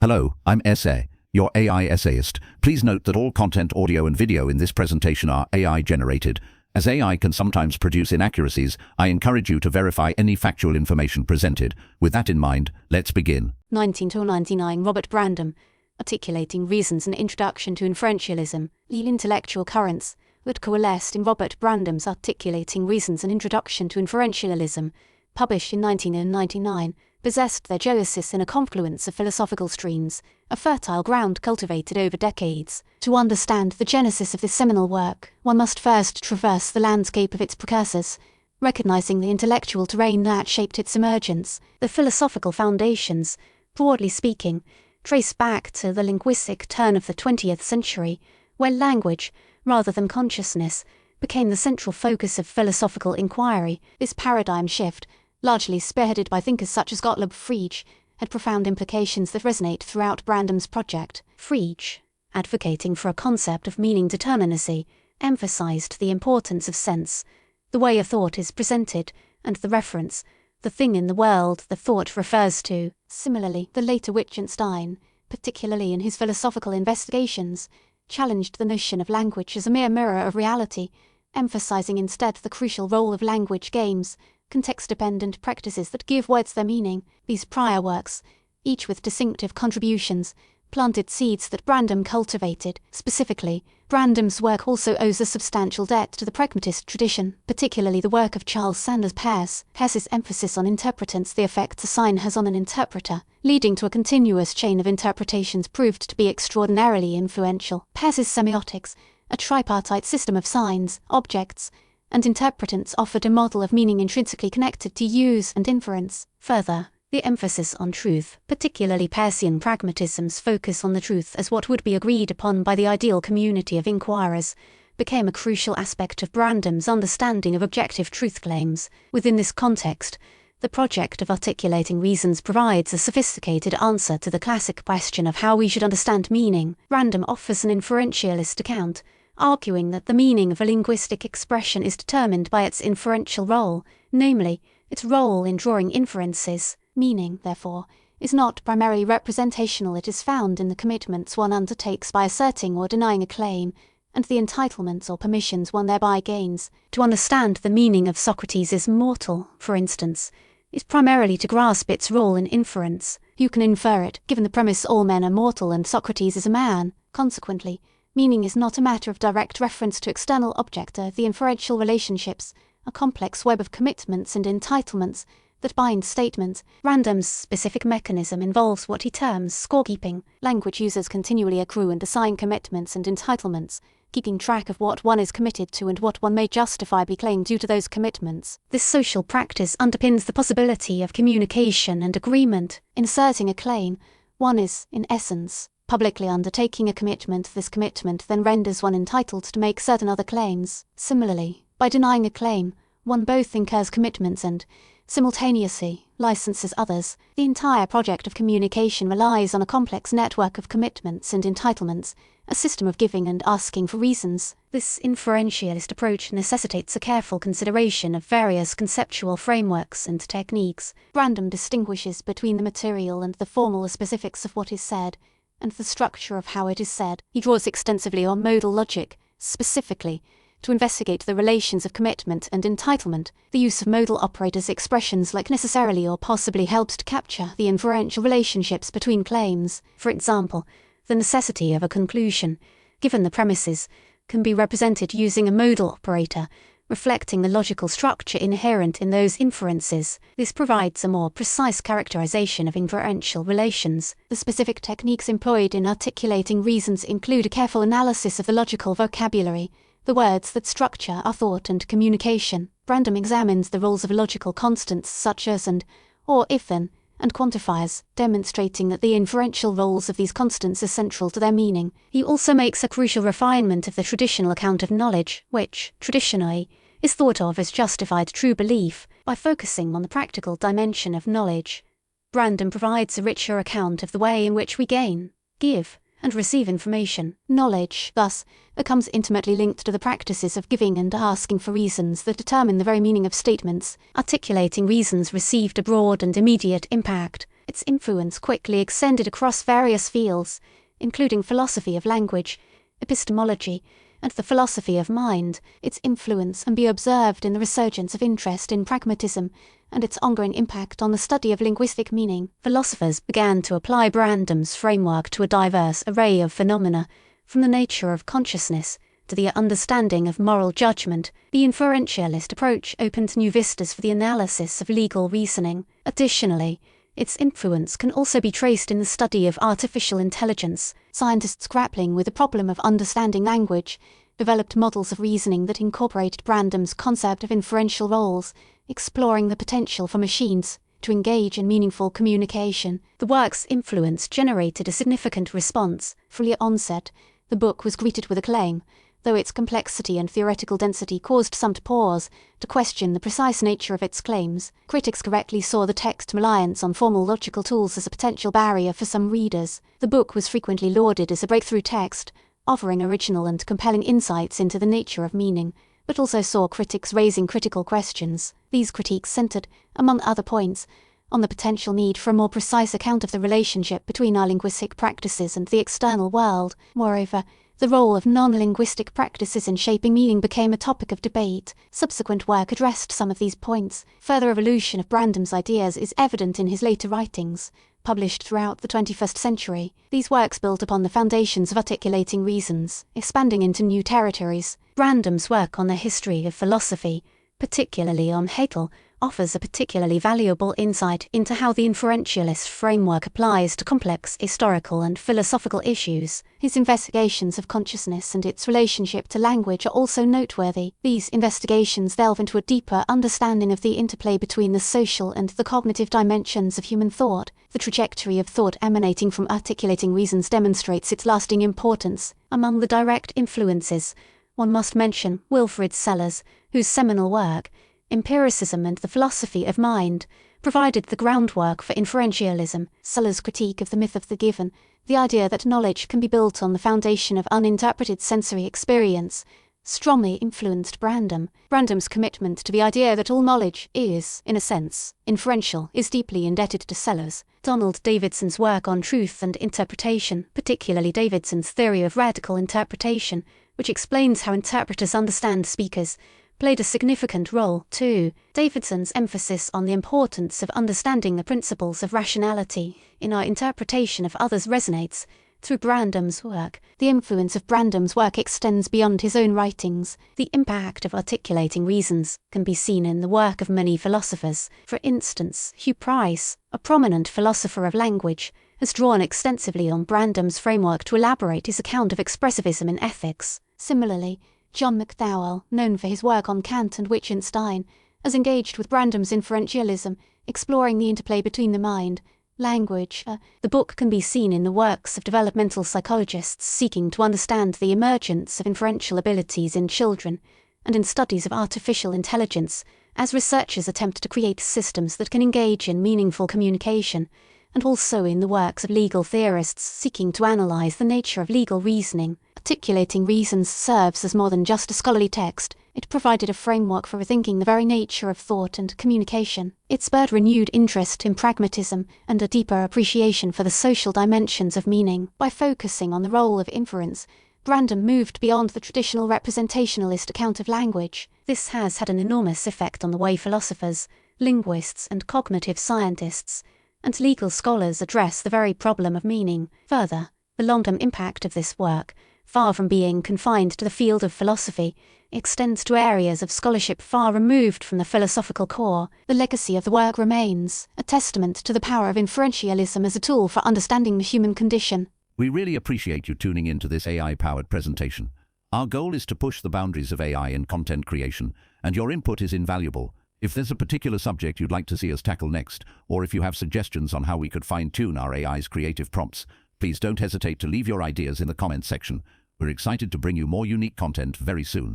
Hello, I'm Essay, your AI essayist. Please note that all content, audio and video in this presentation are AI generated. As AI can sometimes produce inaccuracies, I encourage you to verify any factual information presented. With that in mind, let's begin. 1999 Robert Brandom, articulating reasons and introduction to inferentialism, the intellectual currents that coalesced in Robert Brandom's articulating reasons and introduction to inferentialism, published in 1999, possessed their genesis in a confluence of philosophical streams, a fertile ground cultivated over decades. To understand the genesis of this seminal work, one must first traverse the landscape of its precursors, recognizing the intellectual terrain that shaped its emergence. The philosophical foundations, broadly speaking, trace back to the linguistic turn of the 20th century, where language, rather than consciousness, became the central focus of philosophical inquiry. This paradigm shift, largely spearheaded by thinkers such as Gottlob Frege, had profound implications that resonate throughout Brandom's project. Frege, advocating for a concept of meaning determinacy, emphasized the importance of sense, the way a thought is presented, and the reference, the thing in the world the thought refers to. Similarly, the later Wittgenstein, particularly in his philosophical investigations, challenged the notion of language as a mere mirror of reality, emphasizing instead the crucial role of language games, context-dependent practices that give words their meaning. These prior works, each with distinctive contributions, planted seeds that Brandom cultivated. Specifically, Brandom's work also owes a substantial debt to the pragmatist tradition, particularly the work of Charles Sanders Peirce. Peirce's emphasis on interpretance, the effects a sign has on an interpreter, leading to a continuous chain of interpretations, proved to be extraordinarily influential. Peirce's semiotics, a tripartite system of signs, objects, and interpretants, offered a model of meaning intrinsically connected to use and inference. Further, the emphasis on truth, particularly Peircean pragmatism's focus on the truth as what would be agreed upon by the ideal community of inquirers, became a crucial aspect of Brandom's understanding of objective truth claims. Within this context, the project of articulating reasons provides a sophisticated answer to the classic question of how we should understand meaning. Brandom offers an inferentialist account, arguing that the meaning of a linguistic expression is determined by its inferential role, namely, its role in drawing inferences. Meaning, therefore, is not primarily representational. It is found in the commitments one undertakes by asserting or denying a claim, and the entitlements or permissions one thereby gains. To understand the meaning of Socrates is mortal, for instance, is primarily to grasp its role in inference. You can infer it, given the premise all men are mortal and Socrates is a man. Consequently, meaning is not a matter of direct reference to external objector. The inferential relationships, a complex web of commitments and entitlements that bind statements. Brandom's specific mechanism involves what he terms scorekeeping. Language users continually accrue and assign commitments and entitlements, keeping track of what one is committed to and what one may justifiably claim due to those commitments. This social practice underpins the possibility of communication and agreement. In asserting a claim, one is, in essence, publicly undertaking a commitment. This commitment then renders one entitled to make certain other claims. Similarly, by denying a claim, one both incurs commitments and, simultaneously, licenses others. The entire project of communication relies on a complex network of commitments and entitlements, a system of giving and asking for reasons. This inferentialist approach necessitates a careful consideration of various conceptual frameworks and techniques. Brandom distinguishes between the material and the formal specifics of what is said, and the structure of how it is said. He draws extensively on modal logic, specifically, to investigate the relations of commitment and entitlement. The use of modal operators expressions like necessarily or possibly helps to capture the inferential relationships between claims. For example, the necessity of a conclusion, given the premises, can be represented using a modal operator, reflecting the logical structure inherent in those inferences. This provides a more precise characterization of inferential relations. The specific techniques employed in articulating reasons include a careful analysis of the logical vocabulary, the words that structure our thought and communication. Brandom examines the roles of logical constants such as and, or if then, and quantifiers, demonstrating that the inferential roles of these constants are central to their meaning. He also makes a crucial refinement of the traditional account of knowledge, which, traditionally, is thought of as justified true belief. By focusing on the practical dimension of knowledge, Brandom provides a richer account of the way in which we gain, give, and receive information. Knowledge, thus, becomes intimately linked to the practices of giving and asking for reasons that determine the very meaning of statements. Articulating reasons received a broad and immediate impact. Its influence quickly extended across various fields, including philosophy of language, epistemology, and the philosophy of mind. Its influence can be observed in the resurgence of interest in pragmatism and its ongoing impact on the study of linguistic meaning. Philosophers began to apply Brandom's framework to a diverse array of phenomena, from the nature of consciousness to the understanding of moral judgment. The inferentialist approach opened new vistas for the analysis of legal reasoning. Additionally, its influence can also be traced in the study of artificial intelligence. Scientists grappling with the problem of understanding language developed models of reasoning that incorporated Brandom's concept of inferential roles, exploring the potential for machines to engage in meaningful communication. The work's influence generated a significant response. From the onset, the book was greeted with acclaim, though its complexity and theoretical density caused some to pause to question the precise nature of its claims. Critics correctly saw the text's reliance on formal logical tools as a potential barrier for some readers. The book was frequently lauded as a breakthrough text, offering original and compelling insights into the nature of meaning, but also saw critics raising critical questions. These critiques centered, among other points, on the potential need for a more precise account of the relationship between our linguistic practices and the external world. Moreover, the role of non-linguistic practices in shaping meaning became a topic of debate. Subsequent work addressed some of these points. Further evolution of Brandom's ideas is evident in his later writings, published throughout the 21st century. These works built upon the foundations of articulating reasons, expanding into new territories. Brandom's work on the history of philosophy, particularly on Hegel, offers a particularly valuable insight into how the inferentialist framework applies to complex historical and philosophical issues. His investigations of consciousness and its relationship to language are also noteworthy. These investigations delve into a deeper understanding of the interplay between the social and the cognitive dimensions of human thought. The trajectory of thought emanating from articulating reasons demonstrates its lasting importance. Among the direct influences, one must mention Wilfrid Sellars, whose seminal work, Empiricism and the Philosophy of Mind, provided the groundwork for inferentialism. Sellars' critique of the myth of the given, the idea that knowledge can be built on the foundation of uninterpreted sensory experience, strongly influenced Brandom. Brandom's commitment to the idea that all knowledge is, in a sense, inferential is deeply indebted to Sellars. Donald Davidson's work on truth and interpretation, particularly Davidson's theory of radical interpretation, which explains how interpreters understand speakers, played a significant role, too. Davidson's emphasis on the importance of understanding the principles of rationality in our interpretation of others resonates through Brandom's work. The influence of Brandom's work extends beyond his own writings. The impact of articulating reasons can be seen in the work of many philosophers. For instance, Hugh Price, a prominent philosopher of language, has drawn extensively on Brandom's framework to elaborate his account of expressivism in ethics. Similarly, John McDowell, known for his work on Kant and Wittgenstein, has engaged with Brandom's inferentialism, exploring the interplay between the mind, language. The book can be seen in the works of developmental psychologists seeking to understand the emergence of inferential abilities in children, and in studies of artificial intelligence, as researchers attempt to create systems that can engage in meaningful communication, and also in the works of legal theorists seeking to analyze the nature of legal reasoning. Articulating Reasons serves as more than just a scholarly text. It provided a framework for rethinking the very nature of thought and communication. It spurred renewed interest in pragmatism and a deeper appreciation for the social dimensions of meaning. By focusing on the role of inference, Brandom moved beyond the traditional representationalist account of language. This has had an enormous effect on the way philosophers, linguists, and cognitive scientists and legal scholars address the very problem of meaning. Further, the long-term impact of this work, far from being confined to the field of philosophy, extends to areas of scholarship far removed from the philosophical core. The legacy of the work remains a testament to the power of inferentialism as a tool for understanding the human condition. We really appreciate you tuning in to this AI-powered presentation. Our goal is to push the boundaries of AI in content creation, and your input is invaluable. If there's a particular subject you'd like to see us tackle next, or if you have suggestions on how we could fine-tune our AI's creative prompts, please don't hesitate to leave your ideas in the comments section. We're excited to bring you more unique content very soon.